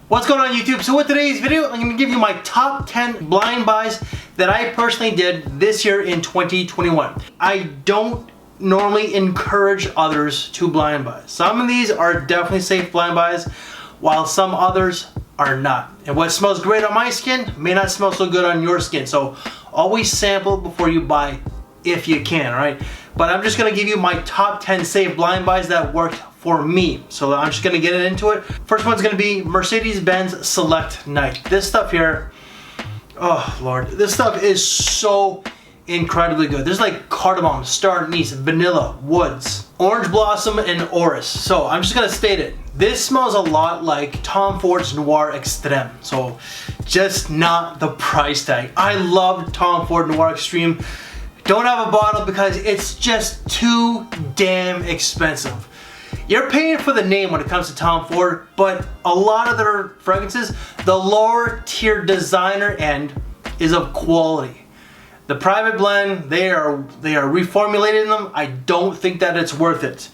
What's going on YouTube? So with today's video, I'm going to give you my top 10 blind buys that I personally did this year in 2021. I don't normally encourage others to blind buy. Some of these are definitely safe blind buys, while some others are not. And what smells great on my skin may not smell so good on your skin. So always sample before you buy if you can, alright? But I'm just going to give you my top 10 safe blind buys that worked for me. So I'm just going to get into it. First one's going to be Mercedes-Benz Select Night. This stuff here, oh Lord, this stuff is so incredibly good. There's like cardamom, star anise, vanilla, woods, orange blossom, and orris. So I'm just going to state it. This smells a lot like Tom Ford's Noir Extreme. So just not the price tag. I love Tom Ford Noir Extreme. Don't have a bottle because it's just too damn expensive. You're paying for the name when it comes to Tom Ford, but a lot of their fragrances, the lower tier designer end is of quality. The private blend, they are reformulating them. I don't think that it's worth it.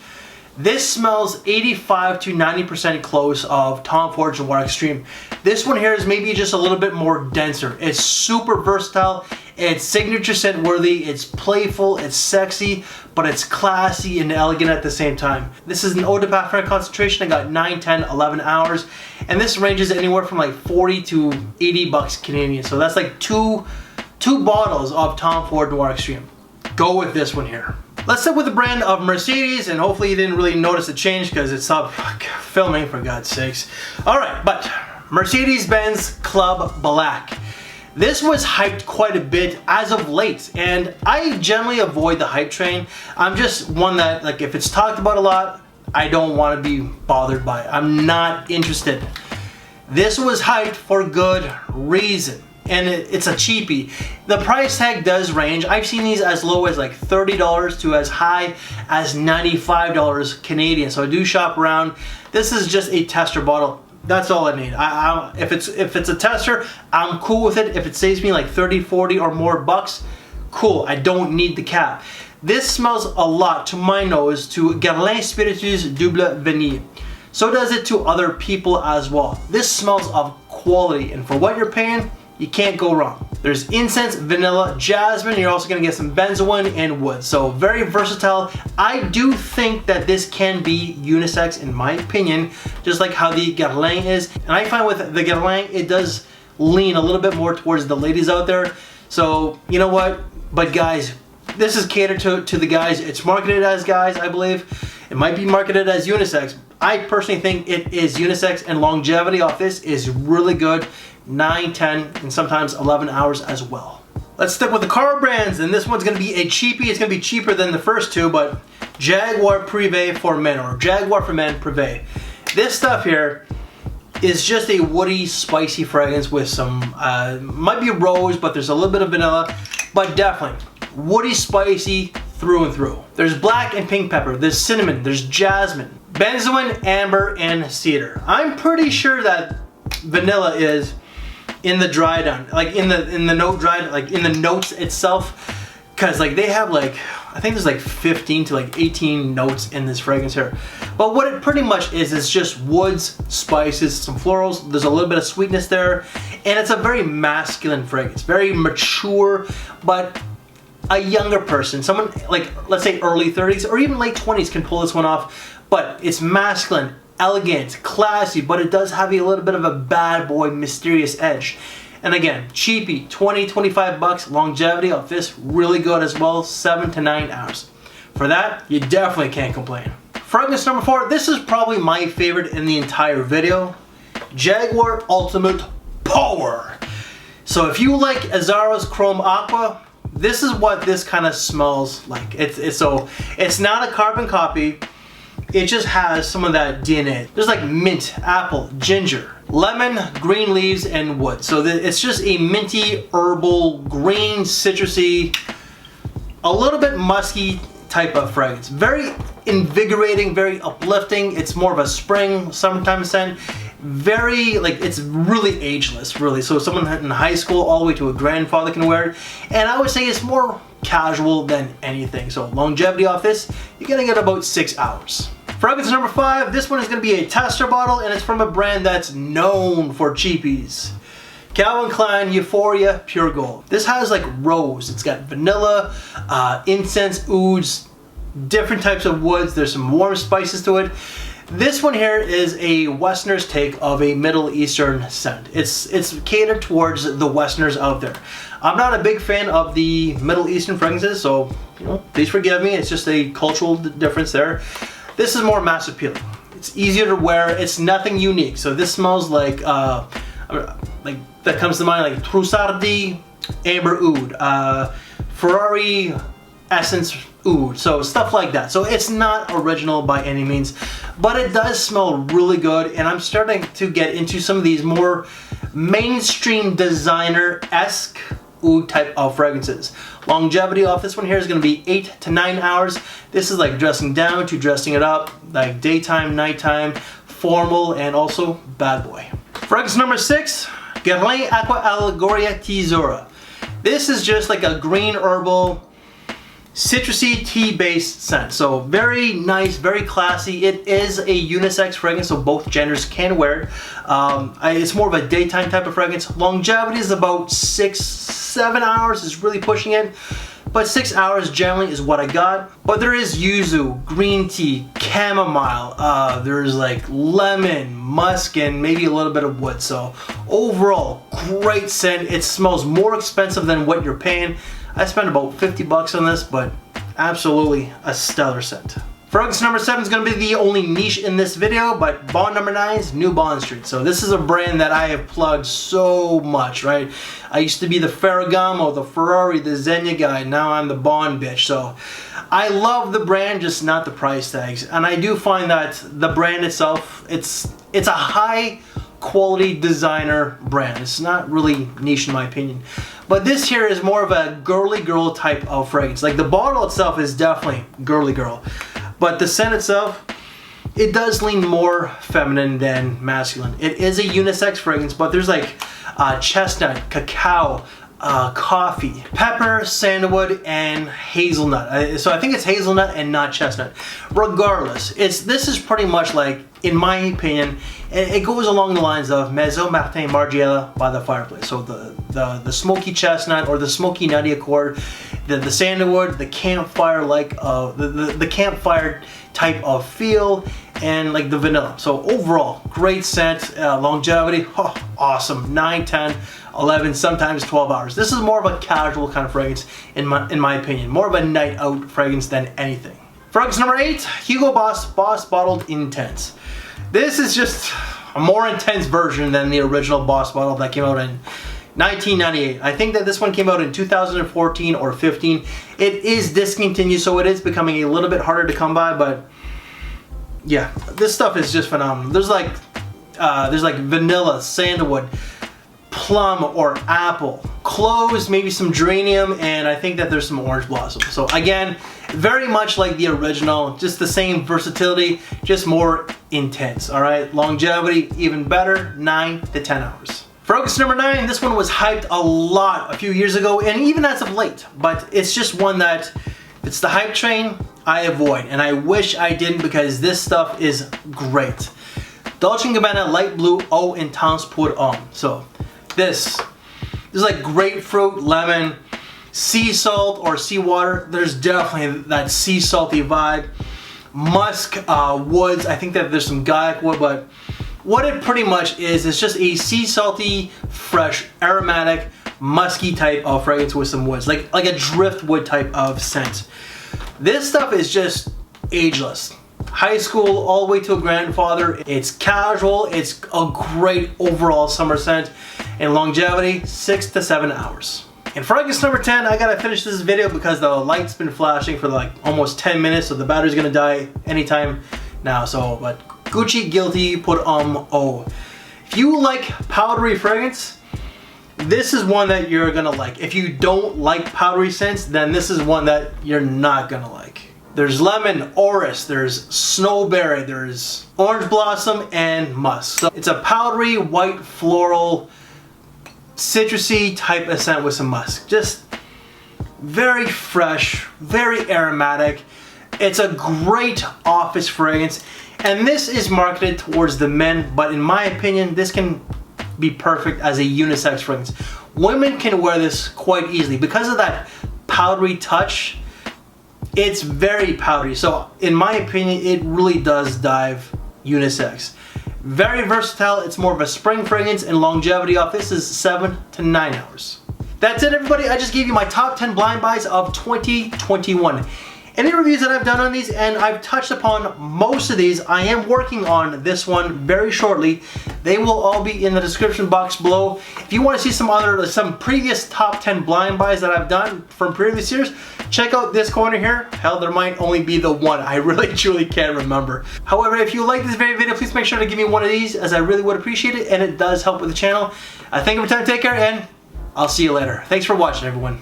This smells 85 to 90% close of Tom Ford's Noir Extreme. This one here is maybe just a little bit more denser. It's super versatile. It's signature scent worthy. It's playful. It's sexy, but it's classy and elegant at the same time. This is an eau de parfum concentration. I got 9, 10, 11 hours, and this ranges anywhere from like 40 to 80 bucks Canadian. So that's like two bottles of Tom Ford Noir Extreme. Go with this one here. Let's start with the brand of Mercedes, and hopefully you didn't really notice a change because it stopped filming, for God's sakes. Alright, but Mercedes-Benz Club Black. This was hyped quite a bit as of late, and I generally avoid the hype train. I'm just one that, like, if it's talked about a lot, I don't want to be bothered by it. I'm not interested. This was hyped for good reason. And it's a cheapie. The price tag does range. I've seen these as low as like $30 to as high as $95 Canadian. So I do shop around. This is just a tester bottle. That's all I need. If it's a tester, I'm cool with it. If it saves me like 30, 40 or more bucks, cool. I don't need the cap. This smells a lot to my nose to GUERLAIN Spiritueuse Double Vanille. So does it to other people as well. This smells of quality, and for what you're paying, you can't go wrong. There's incense, vanilla, jasmine. You're also going to get some benzoin and wood. So very versatile. I do think that this can be unisex in my opinion, just like how the Guerlain is. And I find with the Guerlain, it does lean a little bit more towards the ladies out there. So you know what? But guys, this is catered to the guys. It's marketed as guys, I believe. It might be marketed as unisex. I personally think it is unisex, and longevity off this is really good. 9, 10, and sometimes 11 hours as well. Let's stick with the car brands, and this one's going to be a cheapie. It's going to be cheaper than the first two, but Jaguar Privé for men, or Jaguar for men Privé. This stuff here is just a woody, spicy fragrance with some, might be rose, but there's a little bit of vanilla, but definitely woody, spicy through and through. There's black and pink pepper, there's cinnamon, there's jasmine, benzoin, amber, and cedar. I'm pretty sure that vanilla is in the dry down, like in the note dry, like in the notes itself, because like they have like, I think there's like 15 to like 18 notes in this fragrance here. But what it pretty much is just woods, spices, some florals. There's a little bit of sweetness there, and it's a very masculine fragrance, very mature, but a younger person, someone like, let's say early 30s or even late 20s can pull this one off. But it's masculine, elegant, classy, but it does have a little bit of a bad boy, mysterious edge. And again, cheapie, 20, 25 bucks. Longevity of this really good as well, 7 to 9 hours. For that, you definitely can't complain. Fragrance number 4, this is probably my favorite in the entire video. Jaguar Ultimate Power. So if you like Azzara's Chrome Aqua, this is what this kind of smells like. It's not a carbon copy. It just has some of that DNA. There's like mint, apple, ginger, lemon, green leaves, and wood. So it's just a minty, herbal, green, citrusy, a little bit musky type of fragrance. Very invigorating, very uplifting. It's more of a spring, summertime scent. Very, like, it's really ageless, really. So someone in high school all the way to a grandfather can wear it. And I would say it's more casual than anything. So longevity off this, you're gonna get about 6 hours. Fragrance number 5, this one is going to be a tester bottle, and it's from a brand that's known for cheapies. Calvin Klein Euphoria Pure Gold. This has like rose, it's got vanilla, incense, ouds, different types of woods, there's some warm spices to it. This one here is a Westerner's take of a Middle Eastern scent. It's catered towards the Westerners out there. I'm not a big fan of the Middle Eastern fragrances, so you know, please forgive me, it's just a cultural difference there. This is more mass appealing. It's easier to wear, it's nothing unique. So this smells like that comes to mind like Trussardi Amber Oud, Ferrari Essence Oud, so stuff like that. So it's not original by any means, but it does smell really good, and I'm starting to get into some of these more mainstream designer-esque oud type of fragrances. Longevity off this one here is going to be 8 to 9 hours. This is like dressing down to dressing it up, like daytime, nighttime, formal, and also bad boy. Fragrance number 6, GUERLAIN AQUA ALLEGORIA TEAZZURRA. This is just like a green herbal, citrusy tea-based scent. So very nice, very classy. It is a unisex fragrance, so both genders can wear it. It's more of a daytime type of fragrance. Longevity is about 6-7 hours, is really pushing it. But 6 hours generally is what I got. But there is yuzu, green tea, chamomile, there's like lemon, musk, and maybe a little bit of wood. So overall, great scent. It smells more expensive than what you're paying. I spent about 50 bucks on this, but absolutely a stellar scent. Fragrance number 7 is going to be the only niche in this video, but Bond number 9 is New Bond Street. So this is a brand that I have plugged so much, right? I used to be the Ferragamo, the Ferrari, the Zegna guy. Now I'm the Bond bitch. So I love the brand, just not the price tags. And I do find that the brand itself, it's a high quality designer brand. It's not really niche in my opinion. But this here is more of a girly girl type of fragrance. Like the bottle itself is definitely girly girl. But the scent itself, it does lean more feminine than masculine. It is a unisex fragrance, but there's like chestnut, cacao, coffee, pepper, sandalwood, and hazelnut. So I think it's hazelnut and not chestnut. Regardless, this is pretty much like, in my opinion, it goes along the lines of Maison Martin Margiela by the fireplace. So the smoky chestnut or the smoky nutty accord, the sandalwood, the campfire the campfire type of feel, and like the vanilla. So overall, great scent, longevity, awesome. 9, 10, 11, sometimes 12 hours. This is more of a casual kind of fragrance in my opinion. More of a night out fragrance than anything. Fragrance number 8, Hugo Boss Bottled Intense. This is just a more intense version than the original Boss bottle that came out in 1998. I think that this one came out in 2014 or 15. It is discontinued, so it is becoming a little bit harder to come by, but yeah, this stuff is just phenomenal. There's like vanilla, sandalwood, plum or apple, cloves, maybe some geranium, and I think that there's some orange blossom. So again, very much like the original, just the same versatility, just more intense. All right, longevity even better, 9 to 10 hours. Fragrance number 9, this one was hyped a lot a few years ago and even as of late, but it's just one that, it's the hype train, I avoid, and I wish I didn't because this stuff is great. Dolce & Gabbana Light Blue Eau Intense Pour Homme. So this is like grapefruit, lemon, sea salt or seawater. There's definitely that sea salty vibe. Musk, woods, I think that there's some Gaiac wood, but what it pretty much is just a sea salty, fresh, aromatic, musky type of fragrance with some woods, like a driftwood type of scent. This stuff is just ageless. High school all the way to a grandfather. It's casual, it's a great overall summer scent, and longevity 6 to 7 hours. And fragrance number 10, I gotta finish this video because the light's been flashing for like almost 10 minutes, so the battery's gonna die anytime now. So, but Gucci Guilty Pour Homme Eau. If you like powdery fragrance, this is one that you're gonna like. If you don't like powdery scents, then this is one that you're not gonna like. There's lemon, orris, there's snowberry, there's orange blossom, and musk. So it's a powdery, white, floral, citrusy type of scent with some musk. Just very fresh, very aromatic. It's a great office fragrance, and this is marketed towards the men, but in my opinion, this can be perfect as a unisex fragrance. Women can wear this quite easily because of that powdery touch. It's very powdery, so in my opinion, it really does dive unisex. Very versatile. It's more of a spring fragrance, and longevity off this is 7 to 9 hours. That's it, everybody. I just gave you my top 10 blind buys of 2021. Any reviews that I've done on these, and I've touched upon most of these. I am working on this one very shortly. They will all be in the description box below. If you want to see some previous top 10 blind buys that I've done from previous years, check out this corner here. Hell, there might only be the one. I really truly can't remember. However, if you like this very video, please make sure to give me one of these, as I really would appreciate it, and it does help with the channel. Thank you for your time. Take care, and I'll see you later. Thanks for watching, everyone.